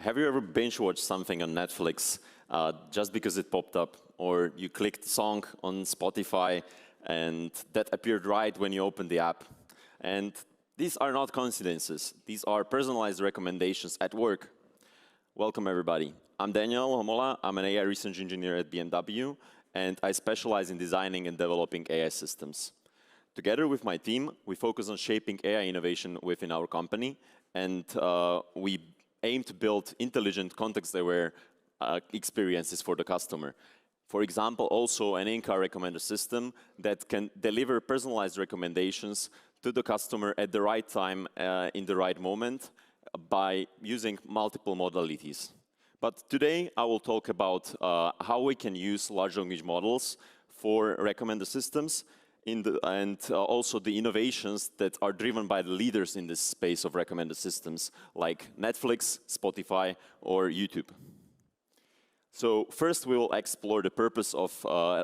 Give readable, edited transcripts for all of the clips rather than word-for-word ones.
Have you ever binge-watched something on Netflix just because it popped up? Or you clicked a song on Spotify and that appeared right when you opened the app? And these are not coincidences. These are personalized recommendations at work. Welcome, everybody. I'm Daniel Homola. I'm an AI research engineer at BMW, and I specialize in designing and developing AI systems. Together with my team, we focus on shaping AI innovation within our company, and we aim to build intelligent, context-aware experiences for the customer. For example, also an in-car recommender system that can deliver personalized recommendations to the customer at the right time, in the right moment, by using multiple modalities. But today, I will talk about how we can use large language models for recommender systems, and also the innovations that are driven by the leaders in this space of recommender systems, like Netflix, Spotify, or YouTube. So first, we will explore the purpose of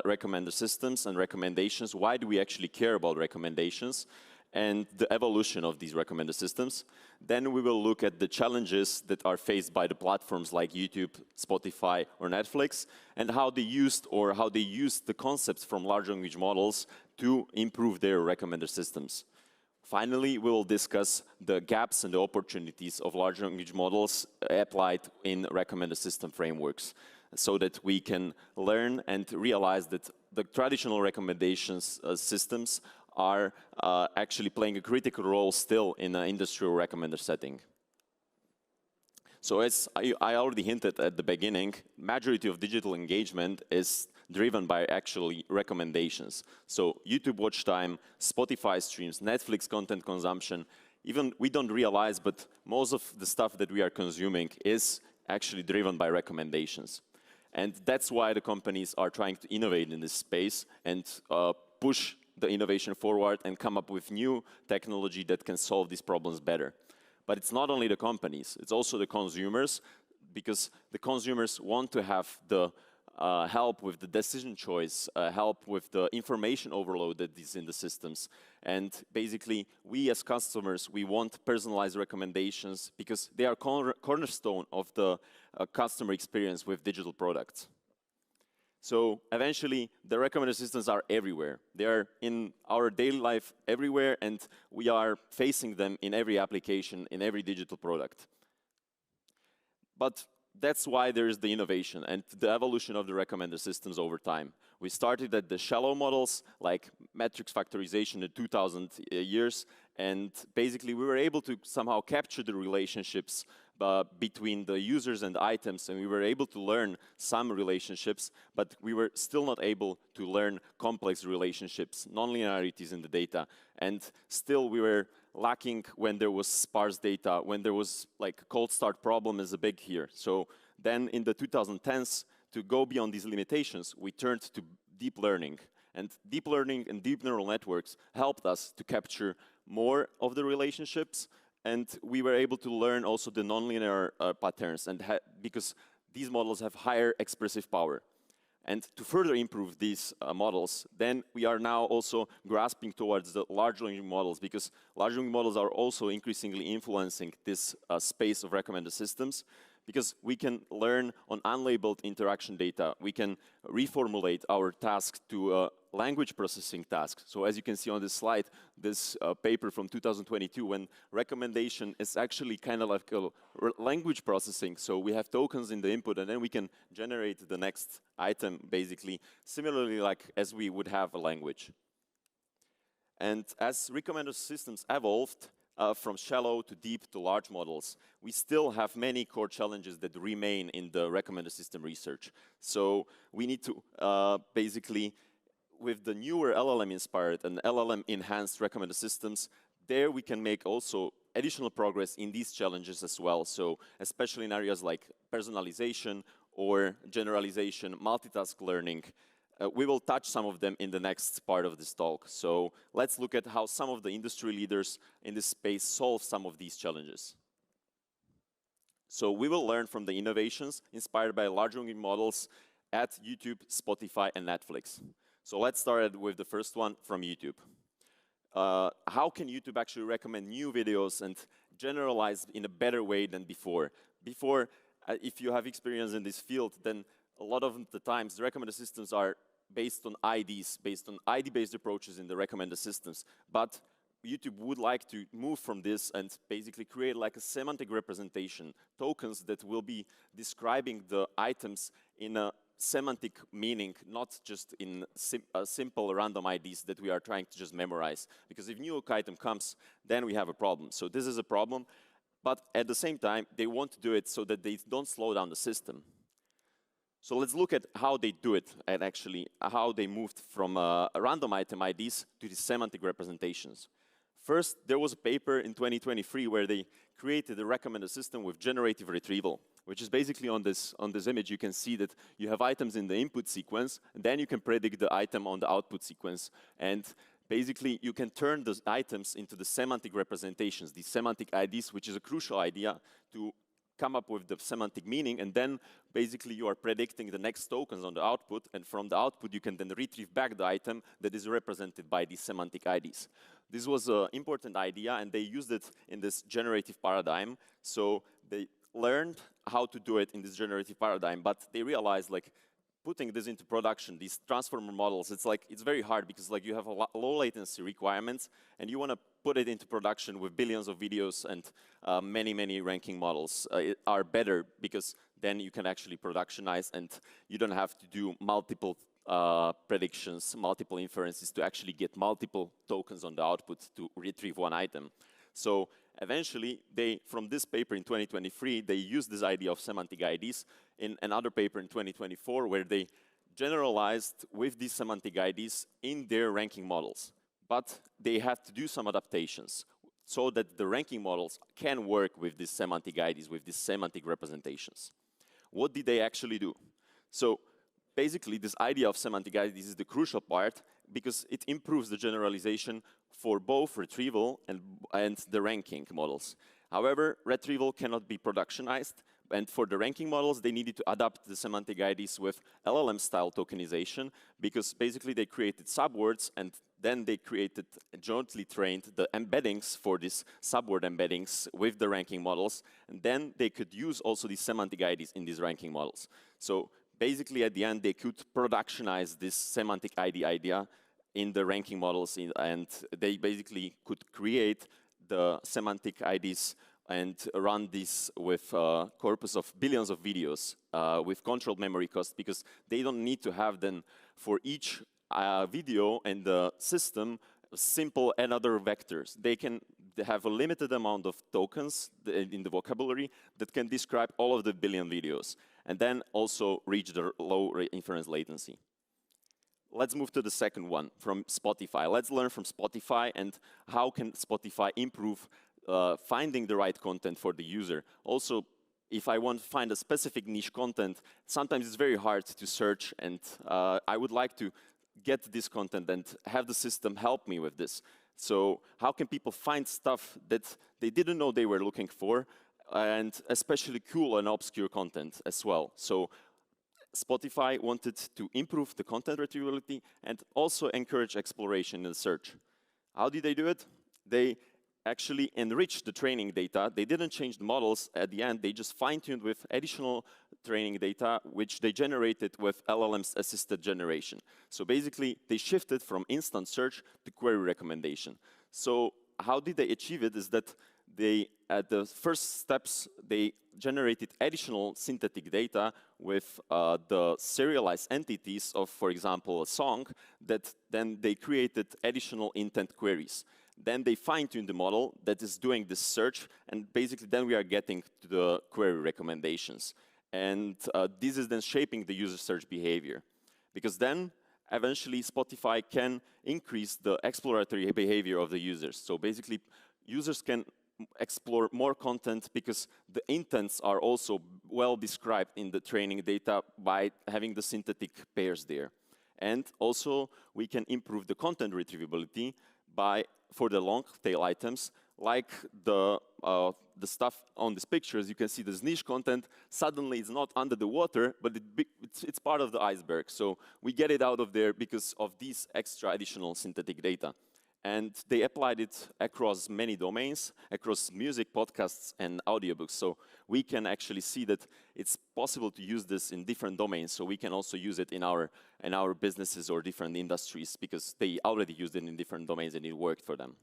recommender systems and recommendations. Why do we actually care about recommendations? And the evolution of these recommender systems. Then we will look at the challenges that are faced by the platforms like YouTube, Spotify, or Netflix, and how they used the concepts from large language models to improve their recommender systems. Finally, we will discuss the gaps and the opportunities of large language models applied in recommender system frameworks, so that we can learn and realize that the traditional recommendations systems are actually playing a critical role still in an industrial recommender setting. So as I already hinted at the beginning, majority of digital engagement is driven by actually recommendations. So YouTube watch time, Spotify streams, Netflix content consumption, even we don't realize, but most of the stuff that we are consuming is actually driven by recommendations. And that's why the companies are trying to innovate in this space and push the innovation forward and come up with new technology that can solve these problems better. But it's not only the companies, it's also the consumers, because the consumers want to have the help with the decision choice, help with the information overload that is in the systems. And basically, we as customers, we want personalized recommendations because they are cornerstone of the customer experience with digital products. So eventually, the recommender systems are everywhere. They are in our daily life everywhere, and we are facing them in every application, in every digital product. But that's why there is the innovation and the evolution of the recommender systems over time. We started at the shallow models, like matrix factorization in 2000 years, and basically we were able to somehow capture the relationships between the users and items, and we were able to learn some relationships, but we were still not able to learn complex relationships, non-linearities in the data, and still we were lacking when there was sparse data, when there was like cold start problem is a big here. So then in the 2010s, to go beyond these limitations, we turned to deep learning. And deep learning and deep neural networks helped us to capture more of the relationships, and we were able to learn also the nonlinear patterns, and because these models have higher expressive power. And to further improve these models, then we are now also grasping towards the large language models, because large language models are also increasingly influencing this space of recommender systems, because we can learn on unlabeled interaction data. We can reformulate our task to a language processing task. So as you can see on this slide, this paper from 2022, when recommendation is actually kind of like a language processing. So we have tokens in the input, and then we can generate the next item, basically, similarly like as we would have a language. And as recommender systems evolved, from shallow to deep to large models, we still have many core challenges that remain in the recommender system research. So we need to basically, with the newer LLM-inspired and LLM-enhanced recommender systems, there we can make also additional progress in these challenges as well. So especially in areas like personalization or generalization, multitask learning. We will touch some of them in the next part of this talk. So let's look at how some of the industry leaders in this space solve some of these challenges. So we will learn from the innovations inspired by large language models at YouTube, Spotify, and Netflix. So let's start with the first one from YouTube. How can YouTube actually recommend new videos and generalize in a better way than before? Before, if you have experience in this field, then a lot of the times the recommender systems are based on IDs, based on ID-based approaches in the recommender systems. But YouTube would like to move from this and basically create like a semantic representation, tokens that will be describing the items in a semantic meaning, not just in simple random IDs that we are trying to just memorize. Because if new item comes, then we have a problem. So this is a problem, but at the same time, they want to do it so that they don't slow down the system. So let's look at how they do it, and actually how they moved from random item IDs to the semantic representations. First, there was a paper in 2023 where they created a recommender system with generative retrieval, which is basically on this image. You can see that you have items in the input sequence, and then you can predict the item on the output sequence. And basically, you can turn those items into the semantic representations, the semantic IDs, which is a crucial idea to come up with the semantic meaning, and then basically you are predicting the next tokens on the output, and from the output you can then retrieve back the item that is represented by these semantic IDs. This was an important idea, and they used it in this generative paradigm. So they learned how to do it in this generative paradigm, but they realized like putting this into production, these transformer models, it's very hard because like you have low latency requirements, and you want to put it into production with billions of videos, and many ranking models are better because then you can actually productionize, and you don't have to do multiple predictions, multiple inferences to actually get multiple tokens on the output to retrieve one item. So eventually, from this paper in 2023, they used this idea of semantic IDs in another paper in 2024, where they generalized with these semantic IDs in their ranking models. But they had to do some adaptations so that the ranking models can work with these semantic IDs, with these semantic representations. What did they actually do? So basically, this idea of semantic IDs is the crucial part because it improves the generalization for both retrieval and the ranking models. However, retrieval cannot be productionized, and for the ranking models, they needed to adapt the semantic IDs with LLM-style tokenization, because basically they created subwords, and then they created, jointly trained the embeddings for these subword embeddings with the ranking models, and then they could use also these semantic IDs in these ranking models. So basically, at the end, they could productionize this semantic ID idea in the ranking models, and they basically could create the semantic IDs and run this with a corpus of billions of videos with controlled memory cost, because they don't need to have then for each video in the system simple another vectors. They have a limited amount of tokens in the vocabulary that can describe all of the billion videos, and then also reach the low inference latency. Let's move to the second one, from Spotify. Let's learn from Spotify and how can Spotify improve finding the right content for the user. Also, if I want to find a specific niche content, sometimes it's very hard to search, and I would like to get this content and have the system help me with this. So how can people find stuff that they didn't know they were looking for, and especially cool and obscure content as well? So Spotify wanted to improve the content retrievability and also encourage exploration in search. How did they do it? They actually enriched the training data. They didn't change the models at the end. They just fine-tuned with additional training data, which they generated with LLMs assisted generation. So basically, they shifted from instant search to query recommendation. So how did they achieve it is that they, at the first steps, they generated additional synthetic data with the serialized entities of, for example, a song, that then they created additional intent queries. Then they fine-tune the model that is doing this search, and basically then we are getting to the query recommendations. And this is then shaping the user search behavior. Because then, eventually, Spotify can increase the exploratory behavior of the users. So basically, users can explore more content because the intents are also well described in the training data by having the synthetic pairs there. And also, we can improve the content retrievability for the long tail items, like the stuff on these pictures. You can see this niche content. Suddenly, it's not under the water, but it's part of the iceberg. So we get it out of there because of these extra additional synthetic data. And they applied it across many domains, across music, podcasts, and audiobooks. So we can actually see that it's possible to use this in different domains. So we can also use it in our businesses or different industries because they already used it in different domains and it worked for them.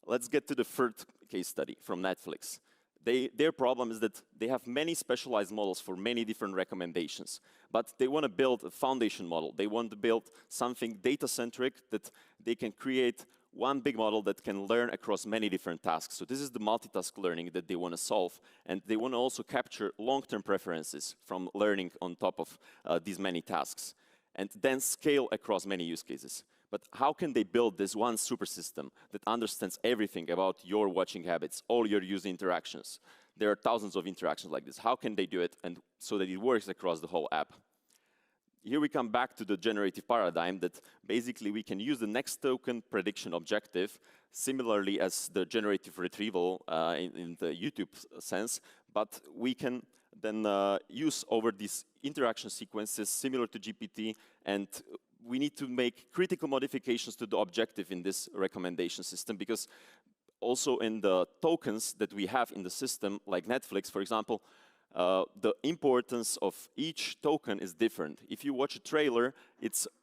Let's get to the third case study from Netflix. Their problem is that they have many specialized models for many different recommendations, but they want to build a foundation model. They want to build something data-centric that they can create one big model that can learn across many different tasks. So this is the multitask learning that they want to solve, and they want to also capture long-term preferences from learning on top of these many tasks, and then scale across many use cases. But how can they build this one super system that understands everything about your watching habits, all your user interactions? There are thousands of interactions like this. How can they do it and so that it works across the whole app? Here we come back to the generative paradigm that basically we can use the next token prediction objective, similarly as the generative retrieval in the YouTube sense, but we can then use over these interaction sequences similar to GPT, and we need to make critical modifications to the objective in this recommendation system, because also in the tokens that we have in the system, like Netflix, for example, the importance of each token is different. If you watch a trailer,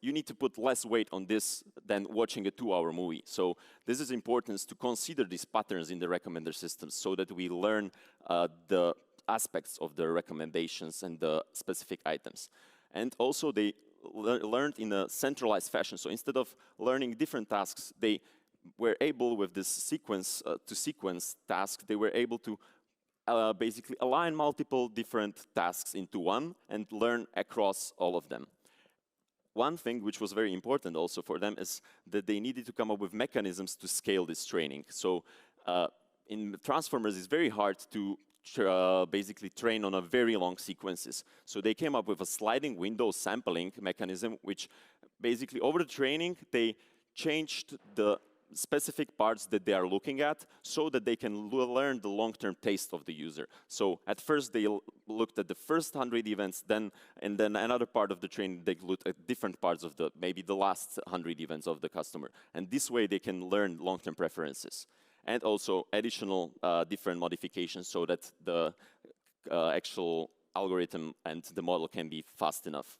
you need to put less weight on this than watching a 2-hour movie. So this is important to consider these patterns in the recommender systems so that we learn the aspects of the recommendations and the specific items. And also they learned in a centralized fashion. So instead of learning different tasks, they were able, with this sequence task, they were able to basically align multiple different tasks into one and learn across all of them. One thing which was very important also for them is that they needed to come up with mechanisms to scale this training. So in transformers, it's very hard to basically train on a very long sequences. So they came up with a sliding window sampling mechanism, which basically over the training, they changed the specific parts that they are looking at so that they can learn the long-term taste of the user. So at first they looked at the first 100 events, and then another part of the training they looked at different parts of maybe the last 100 events of the customer. And this way they can learn long-term preferences. And also additional different modifications so that the actual algorithm and the model can be fast enough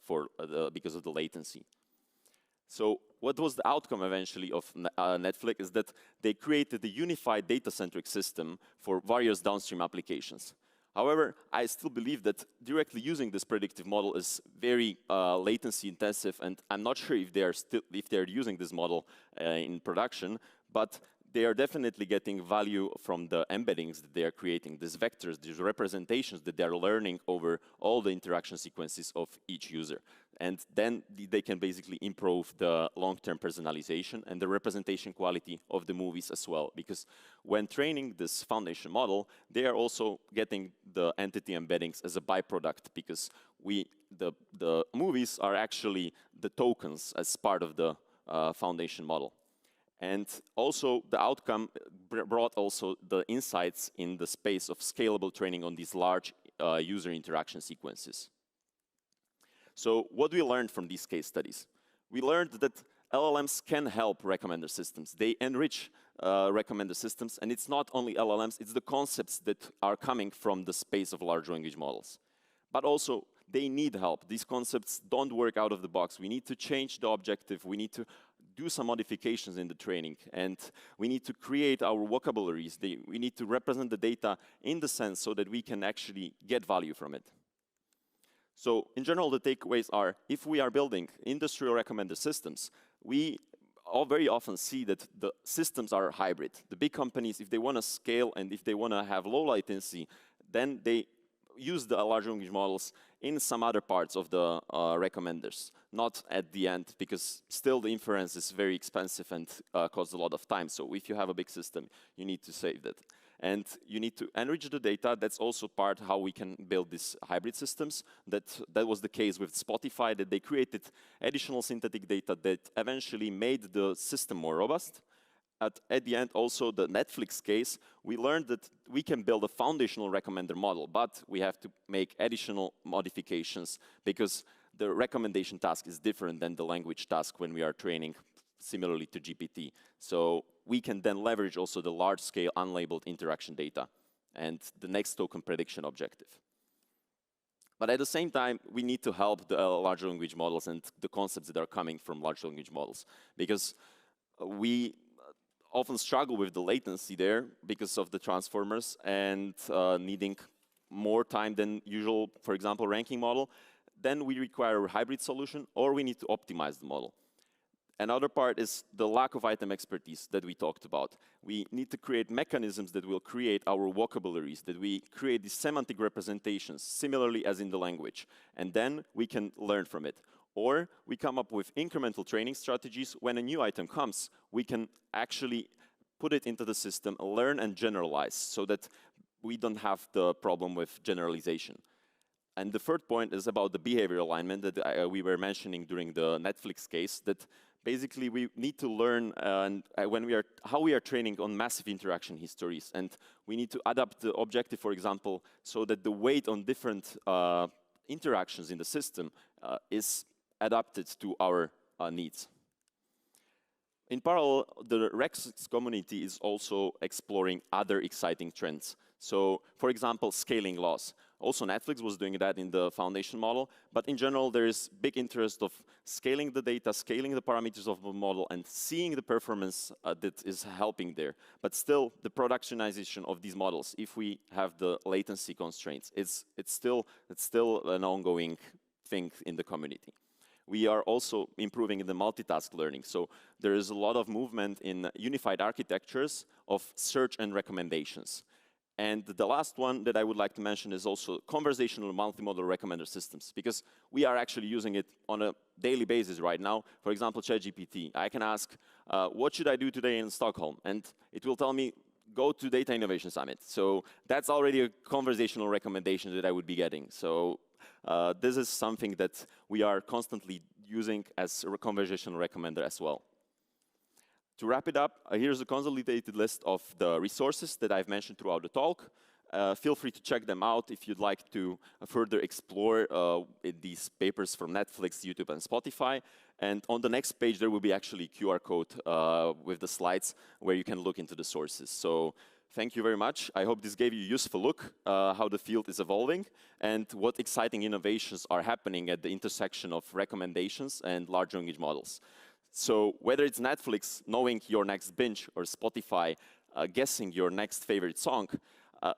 because of the latency. So what was the outcome eventually of Netflix is that they created a unified data-centric system for various downstream applications. However, I still believe that directly using this predictive model is very latency intensive, and I'm not sure if they're using this model in production, but they are definitely getting value from the embeddings that they are creating, these vectors, these representations that they are learning over all the interaction sequences of each user. And then they can basically improve the long-term personalization and the representation quality of the movies as well. Because when training this foundation model, they are also getting the entity embeddings as a byproduct, because the movies are actually the tokens as part of the foundation model. And also the outcome brought also the insights in the space of scalable training on these large user interaction sequences. So what we learned from these case studies? We learned that LLMs can help recommender systems. They enrich recommender systems, and it's not only LLMs, it's the concepts that are coming from the space of large language models. But also, they need help. These concepts don't work out of the box. We need to change the objective. We need to do some modifications in the training, and we need to create our vocabularies. We need to represent the data in the sense so that we can actually get value from it. So in general, the takeaways are, if we are building industrial recommender systems, we very often see that the systems are hybrid. The big companies, if they want to scale and if they want to have low latency, then they use the large language models in some other parts of the recommenders, not at the end, because still the inference is very expensive and costs a lot of time. So if you have a big system, you need to save that. And you need to enrich the data. That's also part how we can build these hybrid systems. That was the case with Spotify, that they created additional synthetic data that eventually made the system more robust. At the end, also the Netflix case, we learned that we can build a foundational recommender model, but we have to make additional modifications because the recommendation task is different than the language task when we are training similarly to GPT. So we can then leverage also the large-scale unlabeled interaction data and the next token prediction objective. But at the same time, we need to help the large language models and the concepts that are coming from large language models, because we often struggle with the latency there because of the transformers and needing more time than usual, for example, ranking model. Then we require a hybrid solution, or we need to optimize the model. Another part is the lack of item expertise that we talked about. We need to create mechanisms that will create our vocabularies, that we create these semantic representations, similarly as in the language, and then we can learn from it. Or we come up with incremental training strategies. When a new item comes, we can actually put it into the system, learn and generalize, so that we don't have the problem with generalization. And the third point is about the behavior alignment that we were mentioning during the Netflix case, that basically we need to learn how we are training on massive interaction histories, and we need to adapt the objective, for example, so that the weight on different interactions in the system is adapted to our needs. In parallel, the Rex community is also exploring other exciting trends. So, for example, scaling laws. Also, Netflix was doing that in the foundation model, but in general, there is big interest of scaling the data, scaling the parameters of the model, and seeing the performance that is helping there. But still, the productionization of these models, if we have the latency constraints, it's still an ongoing thing in the community. We are also improving in the multitask learning. So there is a lot of movement in unified architectures of search and recommendations. And the last one that I would like to mention is also conversational multimodal recommender systems, because we are actually using it on a daily basis right now. For example, ChatGPT. I can ask, what should I do today in Stockholm? And it will tell me, go to Data Innovation Summit. So that's already a conversational recommendation that I would be getting. So this is something that we are constantly using as a conversational recommender as well. To wrap it up, here's a consolidated list of the resources that I've mentioned throughout the talk. Feel free to check them out if you'd like to further explore these papers from Netflix, YouTube, and Spotify. And on the next page, there will be actually a QR code with the slides where you can look into the sources. So thank you very much. I hope this gave you a useful look how the field is evolving and what exciting innovations are happening at the intersection of recommendations and large language models. So whether it's Netflix knowing your next binge or Spotify guessing your next favorite song,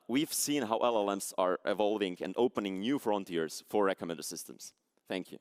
we've seen how LLMs are evolving and opening new frontiers for recommender systems. Thank you.